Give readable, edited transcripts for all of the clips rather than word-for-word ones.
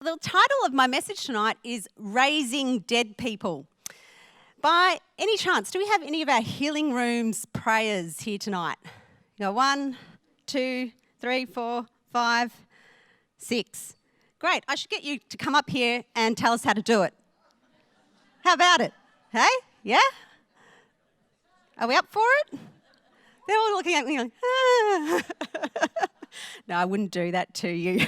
The title of my message tonight is Raising Dead People. By any chance, do we have any of our healing rooms prayers here tonight? You know, 1, 2, 3, 4, 5, 6. Great, I should get you to come up here and tell us how to do it. How about it? Hey? Yeah? Are we up for it? They're all looking at me like, ah. No, I wouldn't do that to you.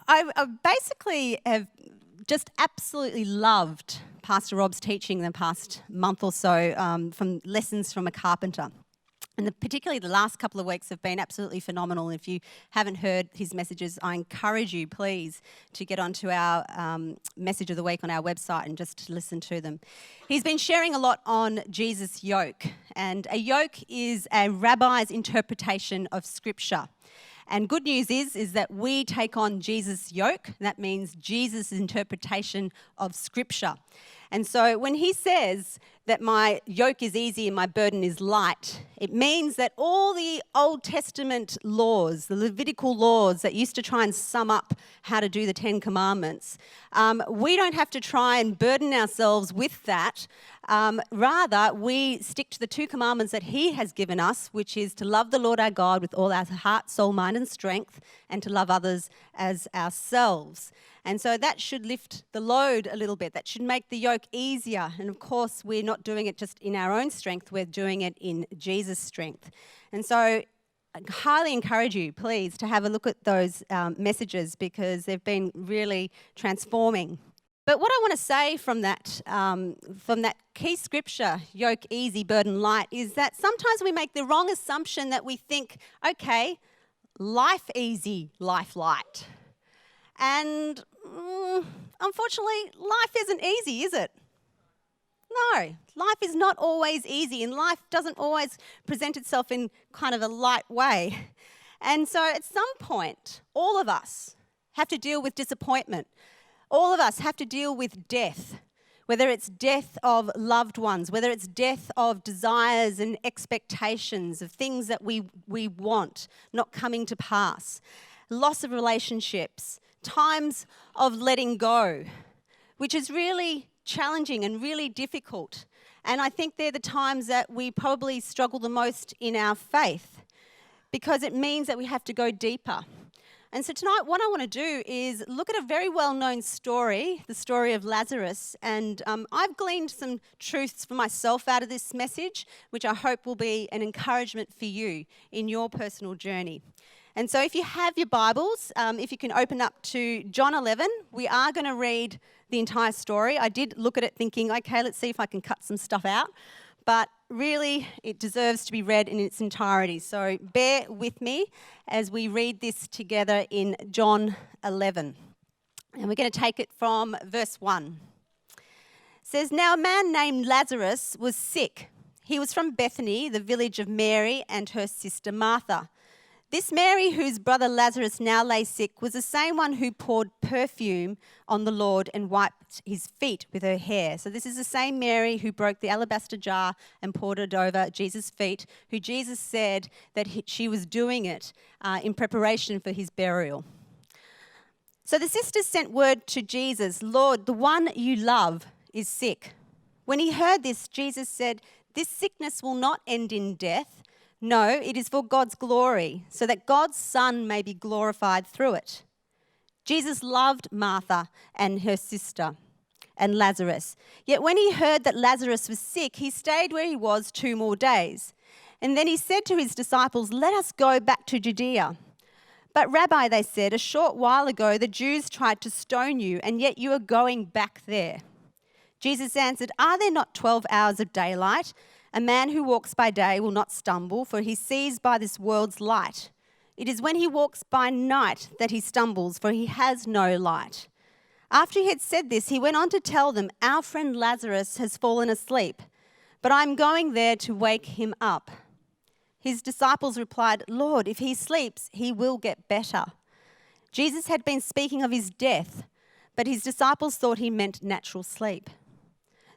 I basically have just absolutely loved Pastor Rob's teaching the past month or so from lessons from a carpenter. And particularly the last couple of weeks have been absolutely phenomenal. If you haven't heard his messages, I encourage you, please, to get onto our message of the week on our website and just listen to them. He's been sharing a lot on Jesus' yoke. And a yoke is a rabbi's interpretation of Scripture. And good news is that we take on Jesus' yoke. That means Jesus' interpretation of Scripture. And so when he says that my yoke is easy and my burden is light, it means that all the Old Testament laws, the Levitical laws that used to try and sum up how to do the 10 Commandments, we don't have to try and burden ourselves with that. Rather, we stick to the 2 commandments that he has given us, which is to love the Lord our God with all our heart, soul, mind and strength, and to love others as ourselves. And so that should lift the load a little bit. That should make the yoke easier. And of course, we're not doing it just in our own strength. We're doing it in Jesus' strength. And so I highly encourage you, please, to have a look at those messages because they've been really transforming. But what I want to say from that key scripture, yoke easy, burden light, is that sometimes we make the wrong assumption that we think, okay, life easy, life light. And unfortunately, life isn't easy, is it? No, life is not always easy, and life doesn't always present itself in kind of a light way. And so at some point, all of us have to deal with disappointment. All of us have to deal with death, whether it's death of loved ones, whether it's death of desires and expectations of things that we want not coming to pass, loss of relationships, times of letting go, which is really challenging and really difficult. And I think they're the times that we probably struggle the most in our faith because it means that we have to go deeper. And so tonight what I want to do is look at a very well-known story, the story of Lazarus. And I've gleaned some truths for myself out of this message, which I hope will be an encouragement for you in your personal journey. And so if you have your Bibles, if you can open up to John 11, we are going to read the entire story. I did look at it thinking, okay, let's see if I can cut some stuff out. But really, it deserves to be read in its entirety. So bear with me as we read this together in John 11. And we're going to take it from verse 1. It says, "Now a man named Lazarus was sick. He was from Bethany, the village of Mary and her sister Martha. This Mary, whose brother Lazarus now lay sick, was the same one who poured perfume on the Lord and wiped his feet with her hair." So this is the same Mary who broke the alabaster jar and poured it over Jesus' feet, who Jesus said that she was doing it in preparation for his burial. So the sisters sent word to Jesus, "Lord, the one you love is sick." When he heard this, Jesus said, "This sickness will not end in death. No, it is for God's glory, so that God's Son may be glorified through it." Jesus loved Martha and her sister and Lazarus. Yet when he heard that Lazarus was sick, he stayed where he was 2 more days. And then he said to his disciples, "Let us go back to Judea." "But Rabbi," they said, "a short while ago the Jews tried to stone you, and yet you are going back there." Jesus answered, "Are there not 12 hours of daylight? A man who walks by day will not stumble, for he sees by this world's light. It is when he walks by night that he stumbles, for he has no light." After he had said this, he went on to tell them, "Our friend Lazarus has fallen asleep, but I'm going there to wake him up." His disciples replied, "Lord, if he sleeps, he will get better." Jesus had been speaking of his death, but his disciples thought he meant natural sleep.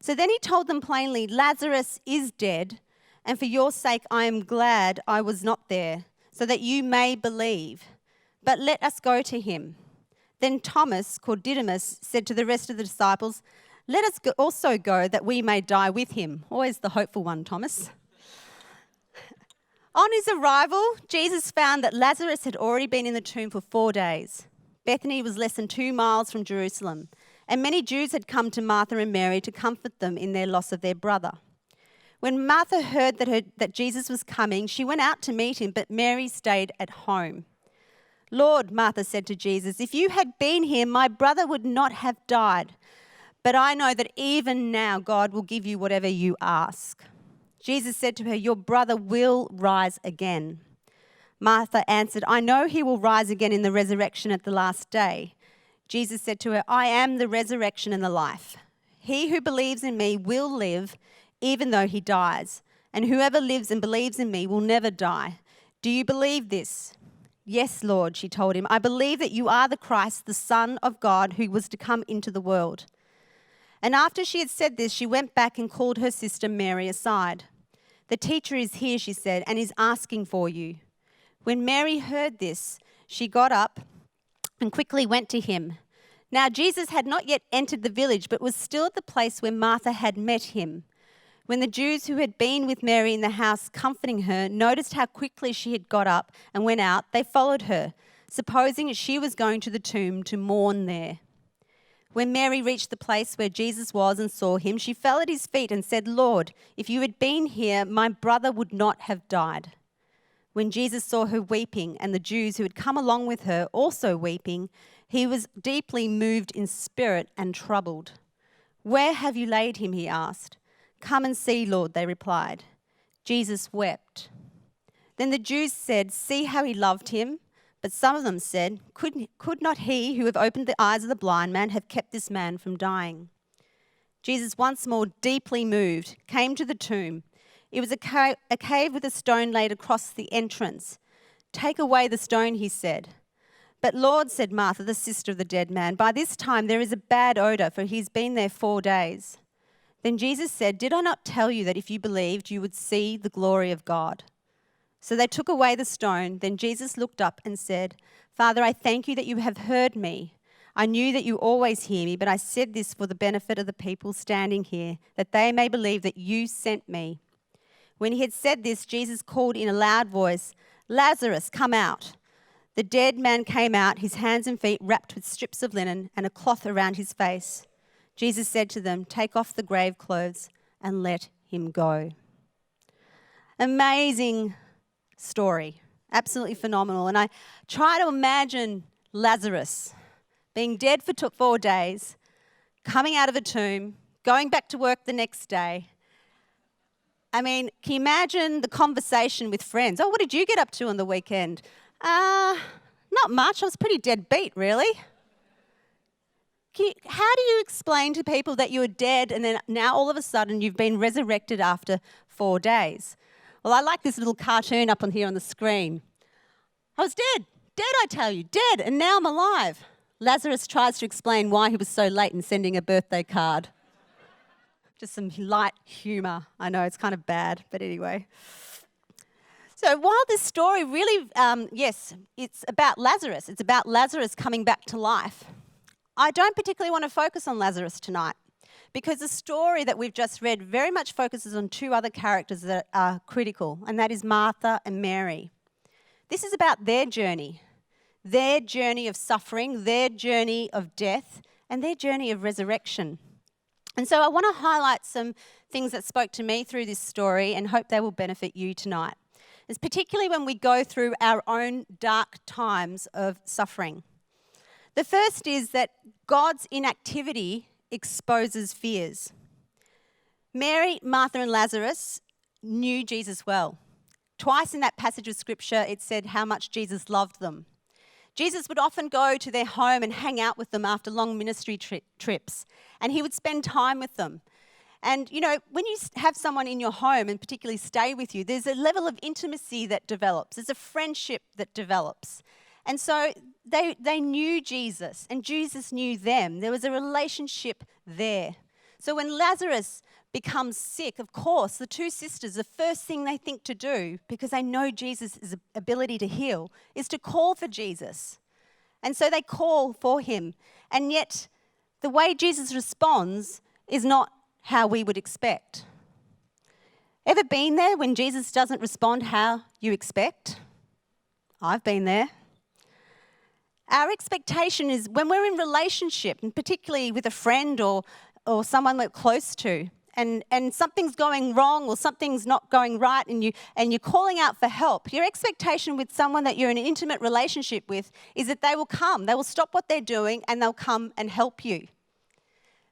So then he told them plainly, "Lazarus is dead, and for your sake I am glad I was not there, so that you may believe. But let us go to him." Then Thomas, called Didymus, said to the rest of the disciples, "Let us also go that we may die with him." Always the hopeful one, Thomas. On his arrival, Jesus found that Lazarus had already been in the tomb for 4 days. Bethany was less than 2 miles from Jerusalem, and many Jews had come to Martha and Mary to comfort them in their loss of their brother. When Martha heard that Jesus was coming, she went out to meet him, but Mary stayed at home. "Lord," Martha said to Jesus, "if you had been here, my brother would not have died. But I know that even now God will give you whatever you ask." Jesus said to her, "Your brother will rise again." Martha answered, "I know he will rise again in the resurrection at the last day." Jesus said to her, "I am the resurrection and the life. He who believes in me will live even though he dies, and whoever lives and believes in me will never die. Do you believe this?" "Yes, Lord," she told him. "I believe that you are the Christ, the Son of God, who was to come into the world." And after she had said this, she went back and called her sister Mary aside. "The teacher is here," she said, "and is asking for you." When Mary heard this, she got up and quickly went to him. Now Jesus had not yet entered the village, but was still at the place where Martha had met him. When the Jews who had been with Mary in the house comforting her noticed how quickly she had got up and went out, they followed her, supposing that she was going to the tomb to mourn there. When Mary reached the place where Jesus was and saw him, she fell at his feet and said, "Lord, if you had been here, my brother would not have died." When Jesus saw her weeping and the Jews who had come along with her also weeping, he was deeply moved in spirit and troubled. "Where have you laid him?" he asked. "Come and see, Lord," they replied. Jesus wept. Then the Jews said, "See how he loved him." But some of them said, Could not he who have opened the eyes of the blind man have kept this man from dying?" Jesus, once more deeply moved, came to the tomb. It was a cave with a stone laid across the entrance. "Take away the stone," he said. "But Lord," said Martha, the sister of the dead man, "by this time there is a bad odour, for he's been there 4 days." Then Jesus said, "Did I not tell you that if you believed, you would see the glory of God?" So they took away the stone. Then Jesus looked up and said, "Father, I thank you that you have heard me. I knew that you always hear me, but I said this for the benefit of the people standing here, that they may believe that you sent me." When he had said this, Jesus called in a loud voice, "Lazarus, come out." The dead man came out, his hands and feet wrapped with strips of linen and a cloth around his face. Jesus said to them, "Take off the grave clothes and let him go." Amazing story, absolutely phenomenal. And I try to imagine Lazarus being dead for 4 days, coming out of a tomb, going back to work the next day. I mean, can you imagine the conversation with friends? "Oh, what did you get up to on the weekend?" Not much. I was pretty dead beat, really." How do you explain to people that you were dead and then now all of a sudden you've been resurrected after 4 days? Well, I like this little cartoon up on here on the screen. "I was dead, I tell you, dead, and now I'm alive." Lazarus tries to explain why he was so late in sending a birthday card. Just some light humour. I know it's kind of bad, but anyway. So while this story really, yes, it's about Lazarus. It's about Lazarus coming back to life. I don't particularly want to focus on Lazarus tonight, because the story that we've just read very much focuses on 2 other characters that are critical, and that is Martha and Mary. This is about their journey of suffering, their journey of death, and their journey of resurrection. And so I want to highlight some things that spoke to me through this story and hope they will benefit you tonight. It's particularly when we go through our own dark times of suffering. The first is that God's inactivity exposes fears. Mary, Martha, and Lazarus knew Jesus well. Twice in that passage of scripture, it said how much Jesus loved them. Jesus would often go to their home and hang out with them after long ministry trips, and he would spend time with them. And, you know, when you have someone in your home and particularly stay with you, there's a level of intimacy that develops. There's a friendship that develops. And so they knew Jesus, and Jesus knew them. There was a relationship there. So when Lazarus becomes sick, of course, the 2 sisters, the first thing they think to do, because they know Jesus' ability to heal, is to call for Jesus. And so they call for him. And yet the way Jesus responds is not how we would expect. Ever been there when Jesus doesn't respond how you expect? I've been there. Our expectation is when we're in relationship, and particularly with a friend or someone we're close to, and something's going wrong or something's not going right and you're calling out for help, your expectation with someone that you're in an intimate relationship with is that they will come, they will stop what they're doing and they'll come and help you.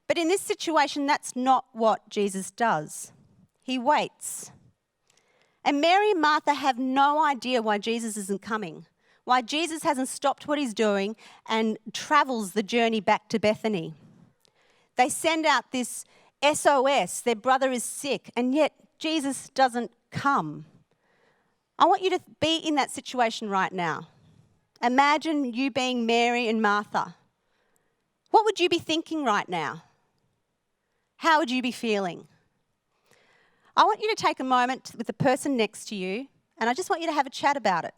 But in this situation, that's not what Jesus does. He waits. And Mary and Martha have no idea why Jesus isn't coming, why Jesus hasn't stopped what he's doing and travels the journey back to Bethany. They send out this SOS, their brother is sick, and yet Jesus doesn't come. I want you to be in that situation right now. Imagine you being Mary and Martha. What would you be thinking right now? How would you be feeling? I want you to take a moment with the person next to you, and I just want you to have a chat about it.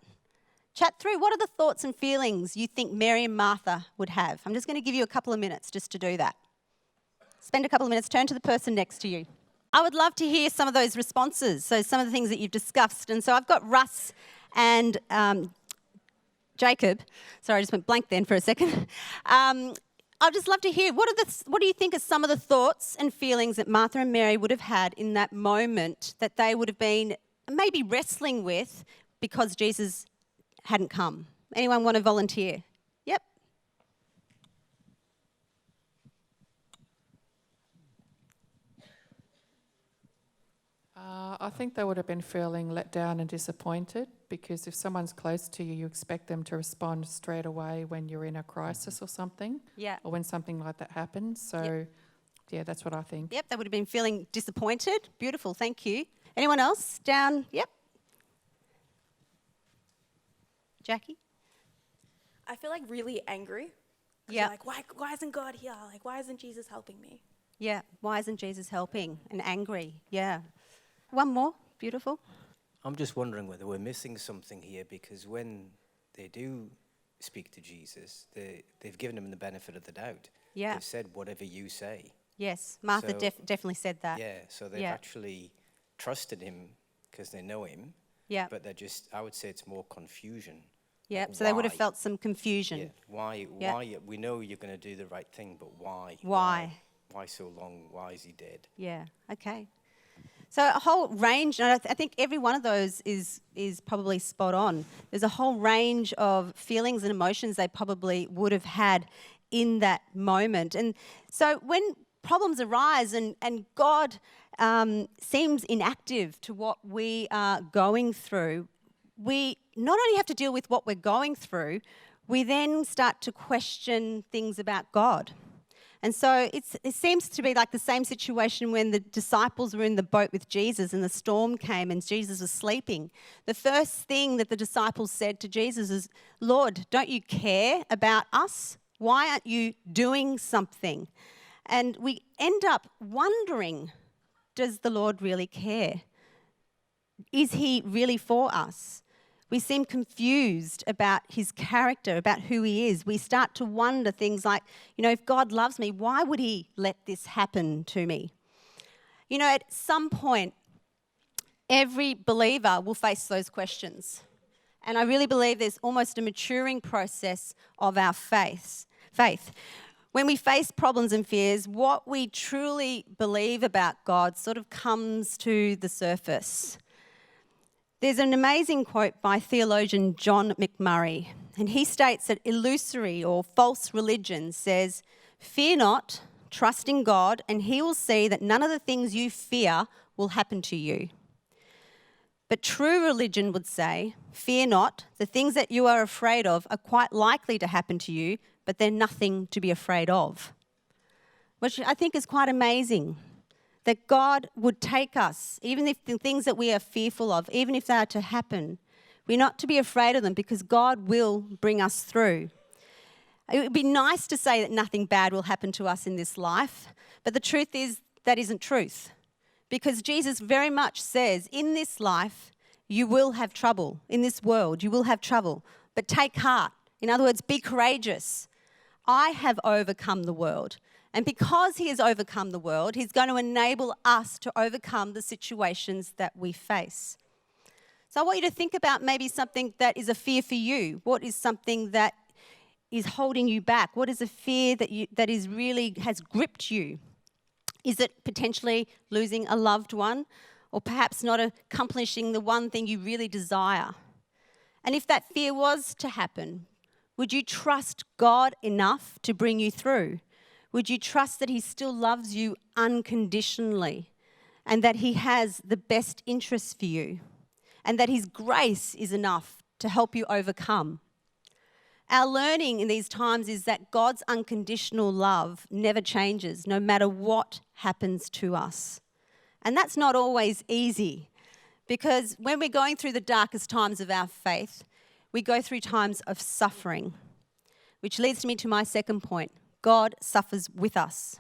Chat through what are the thoughts and feelings you think Mary and Martha would have. I'm just going to give you a couple of minutes just to do that. Spend a couple of minutes, turn to the person next to you. I would love to hear some of those responses, so some of the things that you've discussed. And so I've got Russ and Jacob. Sorry, I just went blank then for a second. I'd just love to hear, what do you think are some of the thoughts and feelings that Martha and Mary would have had in that moment that they would have been maybe wrestling with because Jesus hadn't come? Anyone want to volunteer? Yep. I think they would have been feeling let down and disappointed, because if someone's close to you, you expect them to respond straight away when you're in a crisis or something. Yeah. Or when something like that happens. So, yeah, that's what I think. Yep, they would have been feeling disappointed. Beautiful, thank you. Anyone else? Down, yep. Jackie? I feel like really angry. Yeah. Like, why isn't God here? Like, why isn't Jesus helping me? Yeah, why isn't Jesus helping? And angry, yeah. One more, beautiful. I'm just wondering whether we're missing something here, because when they do speak to Jesus, they've given him the benefit of the doubt. Yeah. They've said, whatever you say. Yes, Martha So- definitely said that. Yeah, so they've actually trusted him because they know him. Yeah. But they're just, I would say it's more confusion. Yeah, Like, so they would have why? felt some confusion. Yeah. Why, we know you're going to do the right thing, but why? Why? Why so long? Why is he dead? Yeah, okay. So a whole range, and I think every one of those is probably spot on. There's a whole range of feelings and emotions they probably would have had in that moment. And so when problems arise and God seems inactive to what we are going through, we not only have to deal with what we're going through, we then start to question things about God. And so it seems to be like the same situation when the disciples were in the boat with Jesus and the storm came and Jesus was sleeping. The first thing that the disciples said to Jesus is, Lord, don't you care about us? Why aren't you doing something? And we end up wondering, does the Lord really care? Is he really for us? We seem confused about his character, about who he is. We start to wonder things like, if God loves me, why would he let this happen to me? At some point, every believer will face those questions. And I really believe there's almost a maturing process of our faith. When we face problems and fears, what we truly believe about God sort of comes to the surface. There's an amazing quote by theologian John McMurray, and he states that illusory or false religion says, "Fear not, trust in God, and he will see that none of the things you fear will happen to you." But true religion would say, "Fear not, the things that you are afraid of are quite likely to happen to you, but they're nothing to be afraid of." Which I think is quite amazing. That God would take us, even if the things that we are fearful of, even if they are to happen, we're not to be afraid of them because God will bring us through. It would be nice to say that nothing bad will happen to us in this life, but the truth is that isn't truth. Because Jesus very much says, in this life, you will have trouble. In this world, you will have trouble. But take heart. In other words, be courageous. I have overcome the world. And because he has overcome the world, he's going to enable us to overcome the situations that we face. So I want you to think about maybe something that is a fear for you. What is something that is holding you back? What is a fear that is really has gripped you? Is it potentially losing a loved one, or perhaps not accomplishing the one thing you really desire? And if that fear was to happen, would you trust God enough to bring you through? Would you trust that he still loves you unconditionally and that he has the best interests for you and that his grace is enough to help you overcome? Our learning in these times is that God's unconditional love never changes, no matter what happens to us. And that's not always easy, because when we're going through the darkest times of our faith, we go through times of suffering, which leads me to my second point. God suffers with us.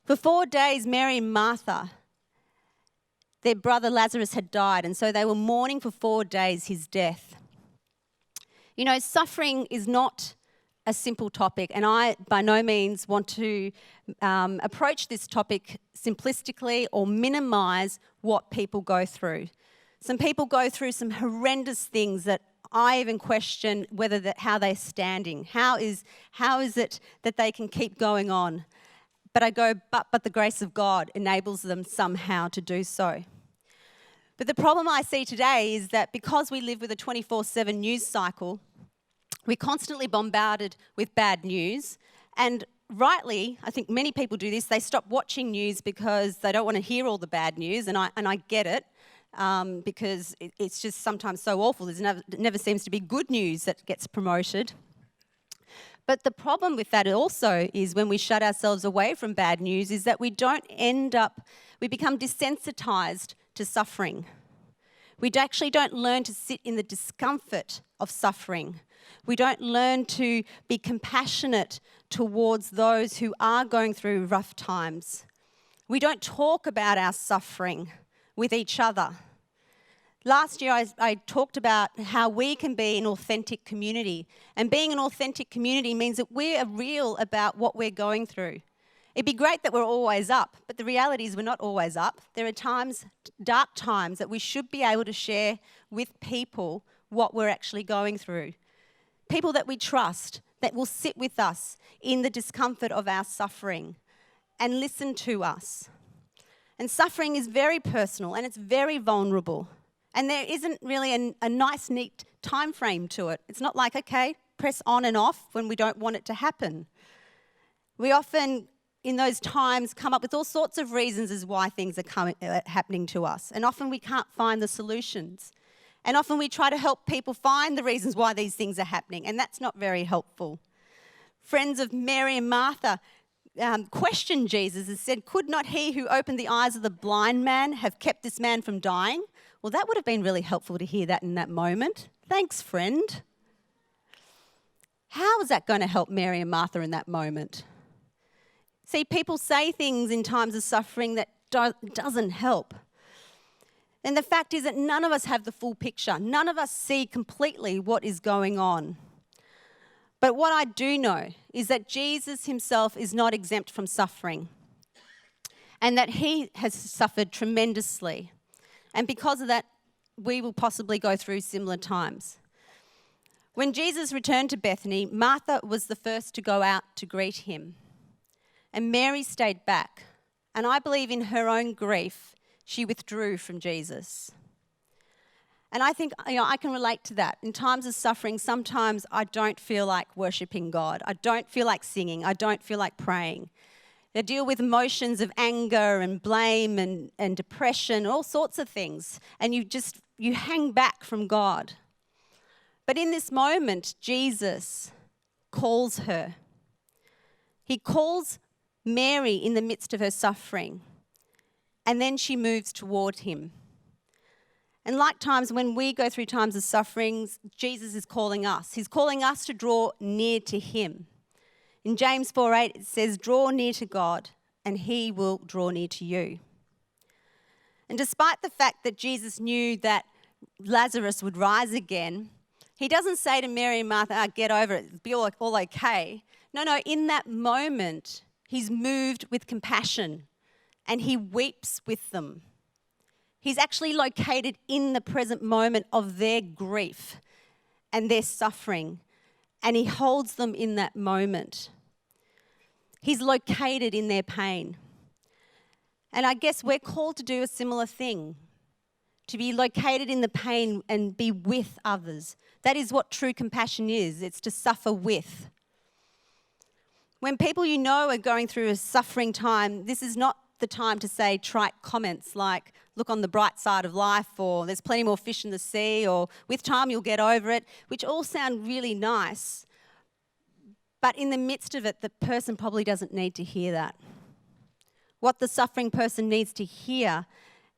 For 4 days, Mary and Martha, their brother Lazarus had died, and so they were mourning for 4 days his death. You know, suffering is not a simple topic, and I by no means want to approach this topic simplistically or minimize what people go through. Some people go through some horrendous things that I even question how they're standing. How is it that they can keep going on? But I go, but the grace of God enables them somehow to do so. But the problem I see today is that because we live with a 24/7 news cycle, we're constantly bombarded with bad news. And rightly, I think many people do this, they stop watching news because they don't want to hear all the bad news, and I get it. Because it's just sometimes so awful. There never seems to be good news that gets promoted. But the problem with that also is when we shut ourselves away from bad news is that we become desensitized to suffering. We actually don't learn to sit in the discomfort of suffering. We don't learn to be compassionate towards those who are going through rough times. We don't talk about our suffering with each other. Last year I talked about how we can be an authentic community, and being an authentic community means that we are real about what we're going through. It'd be great that we're always up, but the reality is we're not always up. There are times, dark times, that we should be able to share with people what we're actually going through. People that we trust, that will sit with us in the discomfort of our suffering and listen to us. And suffering is very personal and it's very vulnerable. And there isn't really a nice, neat time frame to it. It's not like, okay, press on and off when we don't want it to happen. We often, in those times, come up with all sorts of reasons as why things are happening to us. And often we can't find the solutions. And often we try to help people find the reasons why these things are happening. And that's not very helpful. Friends of Mary and Martha questioned Jesus and said, could not he who opened the eyes of the blind man have kept this man from dying? Well, that would have been really helpful to hear that in that moment. Thanks, friend. How was that going to help Mary and Martha in that moment? See, people say things in times of suffering that doesn't help. And the fact is that none of us have the full picture. None of us see completely what is going on. But what I do know is that Jesus himself is not exempt from suffering, and that he has suffered tremendously. And because of that, we will possibly go through similar times. When Jesus returned to Bethany, Martha was the first to go out to greet him. And Mary stayed back. And I believe in her own grief, she withdrew from Jesus. And I think, I can relate to that. In times of suffering, sometimes I don't feel like worshipping God. I don't feel like singing. I don't feel like praying. They deal with emotions of anger and blame and depression, all sorts of things. And you hang back from God. But in this moment, Jesus calls her. He calls Mary in the midst of her suffering. And then she moves toward him. And like times when we go through times of sufferings, Jesus is calling us. He's calling us to draw near to him. In James 4:8, it says, draw near to God and he will draw near to you. And despite the fact that Jesus knew that Lazarus would rise again, He doesn't say to Mary and Martha, get over it, it'll be all okay. No, in that moment, he's moved with compassion and he weeps with them. He's actually located in the present moment of their grief and their suffering, and he holds them in that moment. He's located in their pain. And I guess we're called to do a similar thing, to be located in the pain and be with others. That is what true compassion is. It's to suffer with. When people you know are going through a suffering time, this is not the time to say trite comments like, look on the bright side of life, or there's plenty more fish in the sea, or with time you'll get over it, which all sound really nice. But in the midst of it, the person probably doesn't need to hear that. What the suffering person needs to hear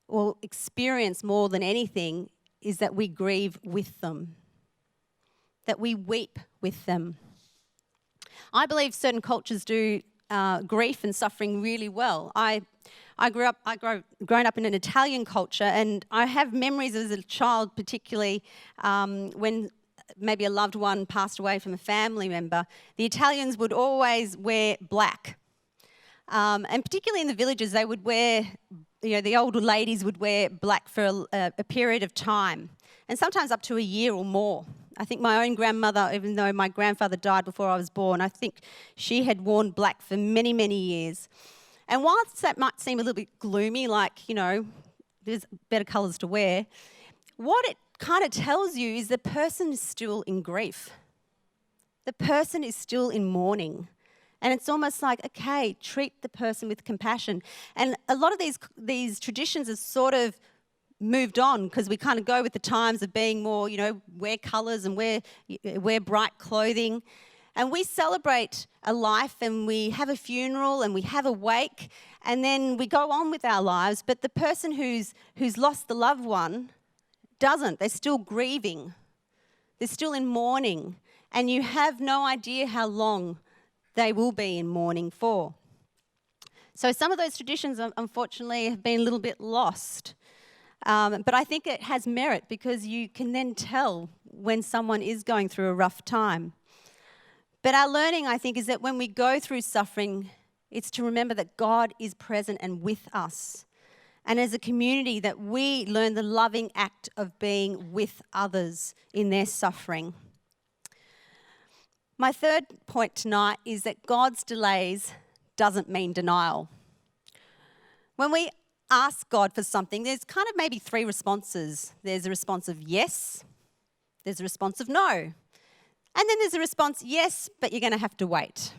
or experience more than anything is that we grieve with them, that we weep with them. I believe certain cultures do grief and suffering really well. I grown up in an Italian culture, and I have memories as a child, particularly when maybe a loved one passed away from a family member. The Italians would always wear black. And particularly in the villages, they would wear, the older ladies would wear black for a period of time, and sometimes up to a year or more. I think my own grandmother, even though my grandfather died before I was born, I think she had worn black for many, many years. And whilst that might seem a little bit gloomy, like, there's better colours to wear, what it kind of tells you is the person is still in grief. The person is still in mourning. And it's almost like, okay, treat the person with compassion. And a lot of these traditions are sort of moved on because we kind of go with the times of being more, wear colours and wear bright clothing. And we celebrate a life and we have a funeral and we have a wake and then we go on with our lives. But the person who's lost the loved one doesn't. They're still grieving. They're still in mourning. And you have no idea how long they will be in mourning for. So some of those traditions, unfortunately, have been a little bit lost. But I think it has merit because you can then tell when someone is going through a rough time. But our learning, I think, is that when we go through suffering, it's to remember that God is present and with us. And as a community, that we learn the loving act of being with others in their suffering. My third point tonight is that God's delays doesn't mean denial. When we ask God for something, there's kind of maybe three responses. There's a response of yes, there's a response of no, and then there's a response, yes, but you're going to have to wait.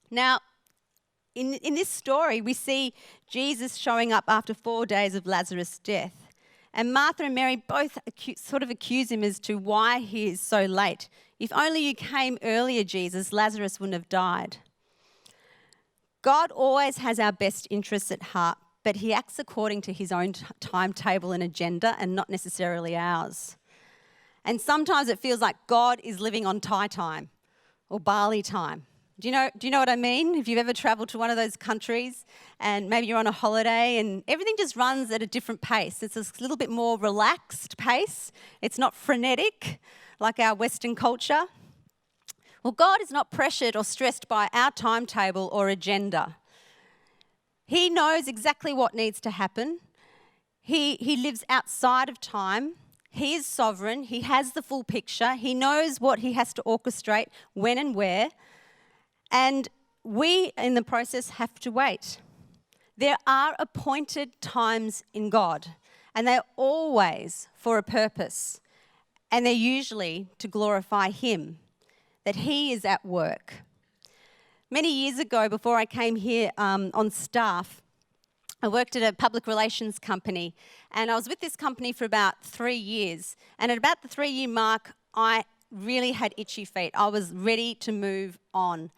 Now, in this story, we see Jesus showing up after 4 days of Lazarus' death. And Martha and Mary both accuse him as to why he is so late. If only you came earlier, Jesus, Lazarus wouldn't have died. God always has our best interests at heart, but he acts according to his own timetable and agenda and not necessarily ours. And sometimes it feels like God is living on Thai time or Bali time. Do you know what I mean? If you've ever travelled to one of those countries and maybe you're on a holiday and everything just runs at a different pace. It's a little bit more relaxed pace. It's not frenetic like our Western culture. Well, God is not pressured or stressed by our timetable or agenda. He knows exactly what needs to happen. He lives outside of time. He is sovereign. He has the full picture. He knows what he has to orchestrate, when and where. And we, in the process, have to wait. There are appointed times in God, and they're always for a purpose, and they're usually to glorify him, that he is at work. Many years ago, before I came here on staff, I worked at a public relations company, and I was with this company for about 3 years. And at about the 3-year mark, I really had itchy feet. I was ready to move on.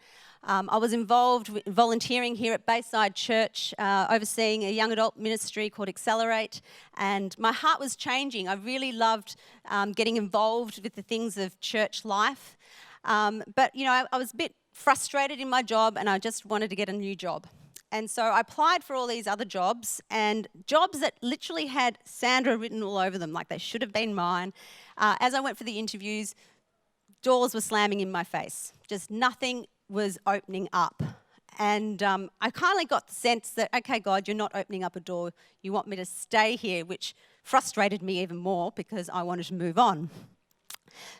I was involved with volunteering here at Bayside Church, overseeing a young adult ministry called Accelerate, and my heart was changing. I really loved getting involved with the things of church life. But I was a bit frustrated in my job, and I just wanted to get a new job. And so I applied for all these other jobs, and jobs that literally had Sandra written all over them, like they should have been mine. As I went for the interviews, doors were slamming in my face. Just nothing was opening up. And I kind of got the sense that, okay, God, you're not opening up a door. You want me to stay here, which frustrated me even more because I wanted to move on.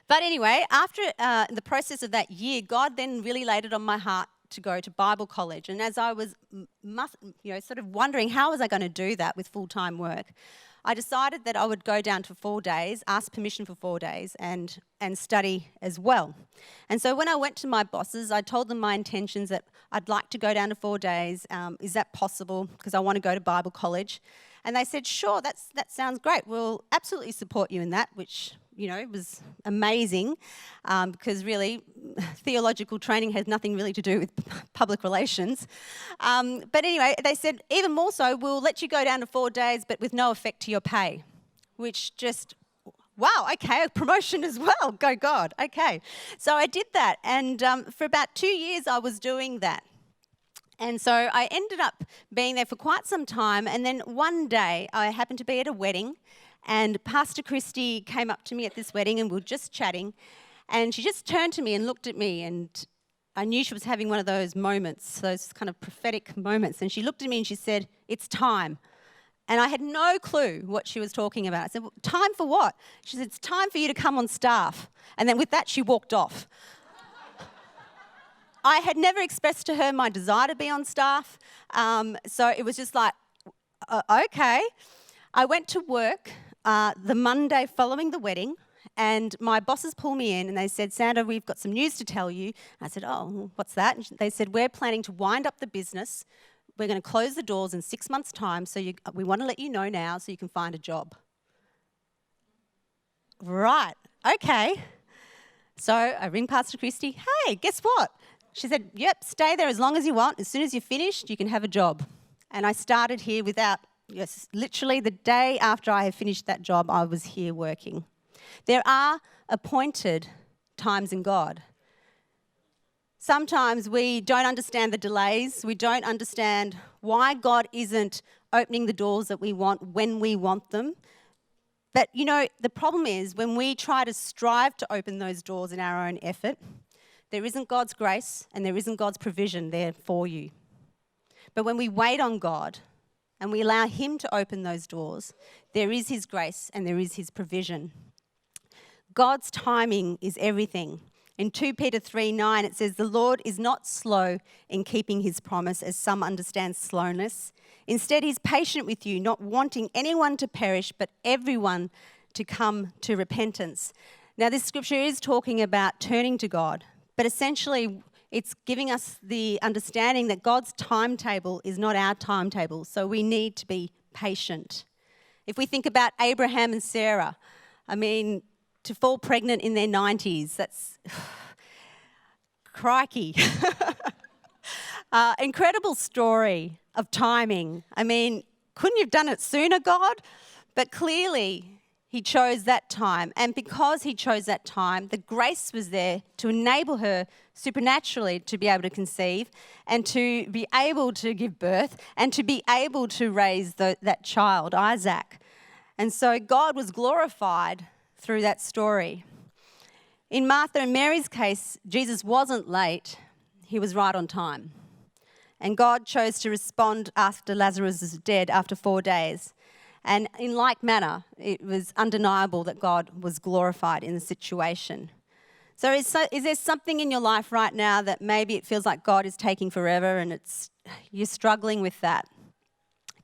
But anyway, after the process of that year, God then really laid it on my heart to go to Bible college. And as I was sort of wondering how was I going to do that with full-time work, I decided that I would go down to 4 days, ask permission for 4 days, and study as well. And so when I went to my bosses, I told them my intentions that I'd like to go down to 4 days. Is that possible? Because I want to go to Bible college. And they said, sure, that sounds great. We'll absolutely support you in that, which, was amazing because really theological training has nothing really to do with public relations. But anyway, they said, even more so, we'll let you go down to 4 days, but with no effect to your pay, which just, wow, okay, a promotion as well. Go God. Okay. So I did that. And for about 2 years, I was doing that. And so I ended up being there for quite some time. And then one day I happened to be at a wedding, and Pastor Christy came up to me at this wedding, and we were just chatting. And she just turned to me and looked at me, and I knew she was having one of those moments, those kind of prophetic moments. And she looked at me and she said, "It's time." And I had no clue what she was talking about. I said, well, time for what? She said, "It's time for you to come on staff." And then with that, she walked off. I had never expressed to her my desire to be on staff. So it was just like, okay. I went to work the Monday following the wedding, and my bosses pulled me in and they said, "Sandra, we've got some news to tell you." I said, "Oh, what's that?" And they said, "We're planning to wind up the business. We're going to close the doors in 6 months' time, so we want to let you know now so you can find a job." Right, okay. So I ring Pastor Christy, "Hey, guess what?" She said, "Yep, stay there as long as you want. As soon as you're finished, you can have a job." And I started here literally the day after I had finished that job, I was here working. There are appointed times in God. Sometimes we don't understand the delays. We don't understand why God isn't opening the doors that we want when we want them. But, the problem is when we try to strive to open those doors in our own effort, there isn't God's grace and there isn't God's provision there for you. But when we wait on God and we allow Him to open those doors, there is His grace and there is His provision. God's timing is everything. In 2 Peter 3:9, it says, "The Lord is not slow in keeping His promise, as some understand slowness. Instead, He's patient with you, not wanting anyone to perish, but everyone to come to repentance." Now, this scripture is talking about turning to God, but essentially it's giving us the understanding that God's timetable is not our timetable, so we need to be patient. If we think about Abraham and Sarah, to fall pregnant in their 90s, that's crikey. Incredible story of timing. Couldn't you have done it sooner, God? But clearly, He chose that time. And because He chose that time, the grace was there to enable her supernaturally to be able to conceive and to be able to give birth and to be able to raise that child, Isaac. And so God was glorified through that story. In Martha and Mary's case, Jesus wasn't late. He was right on time. And God chose to respond after Lazarus was dead after 4 days. And in like manner, it was undeniable that God was glorified in the situation. So is there something in your life right now that maybe it feels like God is taking forever and you're struggling with that?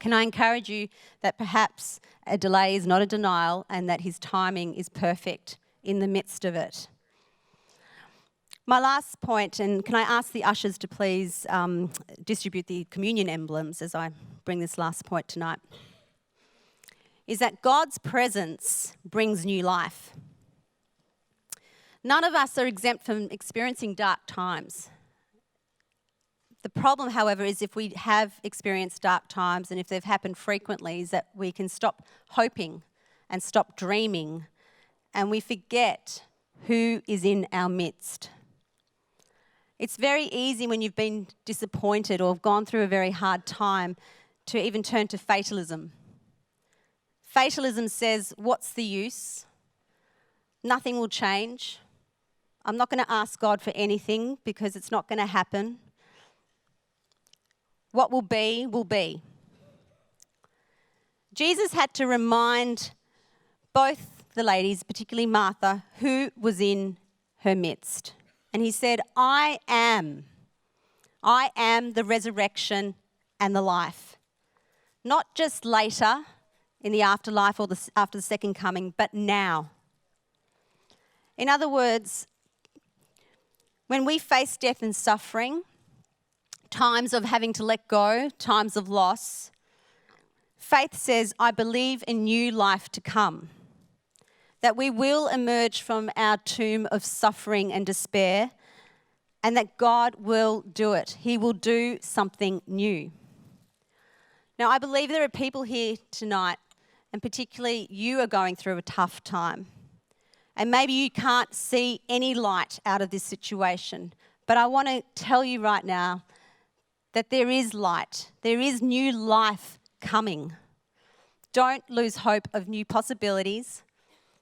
Can I encourage you that perhaps a delay is not a denial and that His timing is perfect in the midst of it? My last point, and can I ask the ushers to please distribute the communion emblems as I bring this last point tonight, is that God's presence brings new life. None of us are exempt from experiencing dark times. The problem, however, is if we have experienced dark times and if they've happened frequently, is that we can stop hoping and stop dreaming and we forget who is in our midst. It's very easy when you've been disappointed or have gone through a very hard time to even turn to fatalism. Fatalism says, what's the use? Nothing will change. I'm not going to ask God for anything because it's not going to happen. What will be, will be. Jesus had to remind both the ladies, particularly Martha, who was in her midst. And he said, I am the resurrection and the life. Not just later in the afterlife or after the second coming, but now. In other words, when we face death and suffering, times of having to let go, times of loss, faith says, I believe in new life to come. That we will emerge from our tomb of suffering and despair, and that God will do it. He will do something new. Now, I believe there are people here tonight, and particularly you are going through a tough time. And maybe you can't see any light out of this situation, but I want to tell you right now that there is light. There is new life coming. Don't lose hope of new possibilities,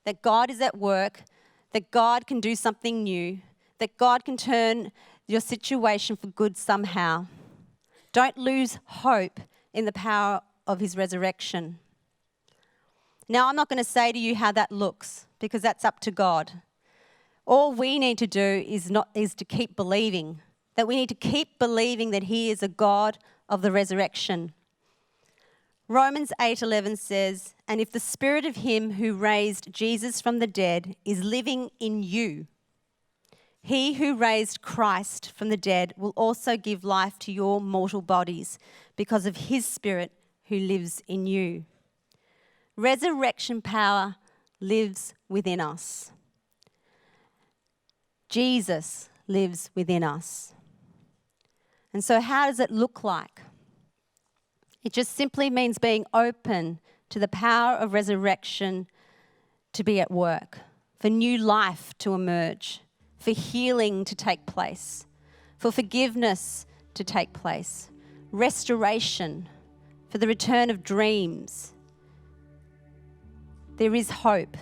that God is at work, that God can do something new, that God can turn your situation for good somehow. Don't lose hope in the power of his resurrection. Now, I'm not going to say to you how that looks, because that's up to God. All we need to do is to keep believing, that we need to keep believing that he is a God of the resurrection. Romans 8:11 says, and if the spirit of him who raised Jesus from the dead is living in you, he who raised Christ from the dead will also give life to your mortal bodies because of his spirit who lives in you. Resurrection power lives within us. Jesus lives within us. And so how does it look like? It just simply means being open to the power of resurrection to be at work, for new life to emerge, for healing to take place, for forgiveness to take place, restoration, for the return of dreams. There is hope,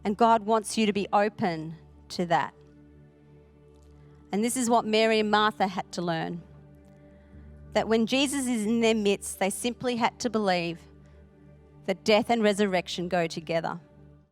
and God wants you to be open to that. And this is what Mary and Martha had to learn. That when Jesus is in their midst, they simply had to believe that death and resurrection go together.